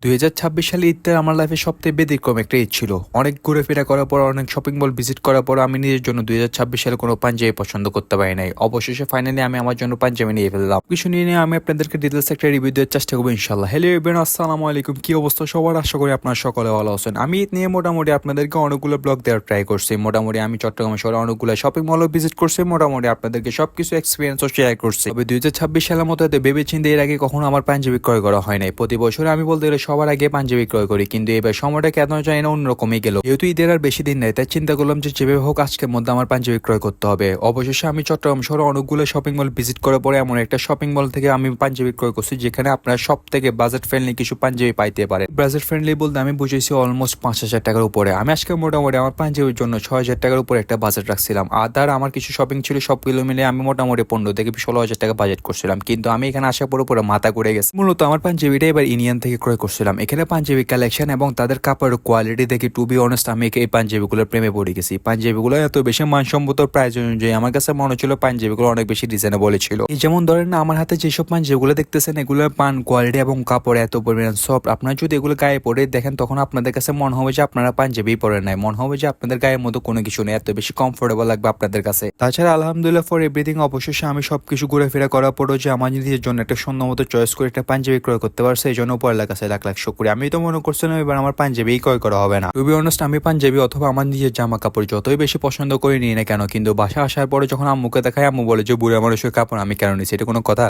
2026 সালে ঈদটা আমার লাইফে সবথেকে ব্যতিক্রম একটা ঈদ ছিল। অনেক ঘুরেফেরা করার পর, অনেক শপিং মল ভিজিট করার পর আমি নিজের জন্য 2026 সালে কোনো পাঞ্জাবি পছন্দ করতে পারি নাই। অবশেষে ফাইনালি আমি আমার জন্য পাঞ্জাবি নিয়ে ফেললাম। কিছু নিয়ে আমি আপনাদেরকে ডিটেলস একটা রিভিউ দেওয়ার চেষ্টা করবো ইনশাল্লাহ। হ্যালো এভরিওয়ান, আসসালামু আলাইকুম। কি অবস্থা সবার? আশা করি আপনারা সকলে ভালো আছেন। আমি ঈদ নিয়ে মোটামুটি আপনাদেরকে অনেকগুলো ব্লগ দেওয়ার ট্রাই করছি। মোটামুটি আমি চট্টগ্রাম শহরে অনেকগুলো শপিং মলও ভিজিট করছি। মোটামুটি আপনাদেরকে সবকিছু এক্সপিরিয়েন্সও শেয়ার করছি। তবে 2026 সালের মতো ভেবে চিন্তে এর আগে কখনো আমার পাঞ্জাবি ক্রয় করা হয় নাই। প্রতি বছর আমি বলতে গেলে সবার আগে পাঞ্জাবি ক্রয় করি, কিন্তু এবার সময়টা কেন জানি না অন্যরকমই গেল। যেহেতু ঈদের আর বেশি দিন নেই, তাই চিন্তা করলাম যে যেভাবে হোক আজকের মধ্যে আমার পাঞ্জাবি ক্রয় করতে হবে। অবশেষে আমি চট্টগ্রাম শহরে অনেকগুলো শপিং মল ভিজিট করার পরে এমন একটা শপিং মল থেকে আমি পাঞ্জাবি ক্রয় করছি যেখানে আপনারা সব থেকে বাজেট ফ্রেন্ডলি কিছু পাঞ্জাবি পাইতে পারেন। বাজেট ফ্রেন্ডলি বলতে আমি বুঝেছি অলমোস্ট 5,000 টাকার উপরে। আমি আজকে মোটামুটি আমার পাঞ্জাবির জন্য 6,000 টাকার উপরে একটা বাজেট রাখছিলাম। আর আমার কিছু শপিং ছিল, সবগুলো মিলে আমি মোটামুটি 15 থেকে 16,000 টাকা বাজেট করছিলাম। কিন্তু আমি এখানে আসার পর পুরো মাথা ঘুরে গেছে। মূলত আমার পাঞ্জাবিটা এবার ইন্ডিয়ান থেকে ক্রয় করছিলাম। এখানে পাঞ্জাবি কালেকশন এবং তাদের কাপড়ের কোয়ালিটি দেখে টু বি অনেস্ট আমি এই পাঞ্জাবিগুলোর প্রেমে পড়ে গেছি। পাঞ্জাবিগুলো এত বেশি মানসম্মত প্রাইস অনুযায়ী আমার কাছে মনে হচ্ছিল পাঞ্জাবিগুলো অনেক বেশি রিজনেবল ছিল। যেমন ধরেন না, আমার হাতে যেসব পাঞ্জাবিগুলো দেখতেছেন এগুলোর পান কোয়ালিটি এবং কাপড় এত পরিমাণ সফট, আপনারা যদি এগুলো গায়ে পরে দেখেন তখন আপনাদের কাছে মনে হবে যে আপনারা পাঞ্জাবি পরে নাই, মনে হবে যে আপনাদের গায়ের মতো কোনো কিছু নেই, এত বেশি কমফোর্টেবল লাগবে আপনাদের কাছে। তাছাড়া আলহামদুলিল্লাহ ফর এভরিথিং, অবশেষে আমি সবকিছু ঘুরেফেরা করার পরও যে আমার নিজের জন্য একটা সুন্দর মতো চয়েস করে একটা পাঞ্জাবি ক্রয় করতে পারছে, এই জন্য উপরওয়ালার কাছে লাখ লাখ শুকরিয়া। আমি তো মনে করছিলাম এবার আমার পাঞ্জাবি ক্রয় করা হবে না। টু বি অনেস্ট, আমি পাঞ্জাবি অথবা আমার নিজের জামা কাপড় যতই বেশি পছন্দ করে নিই না কেন, কিন্তু বাসা আসার পরে যখন আম্মুকে দেখায়, আম্মু বলে যে বুড়ো মানুষের কাপড় আমি কেন নিচ্ছি, এটা কোনো কথা?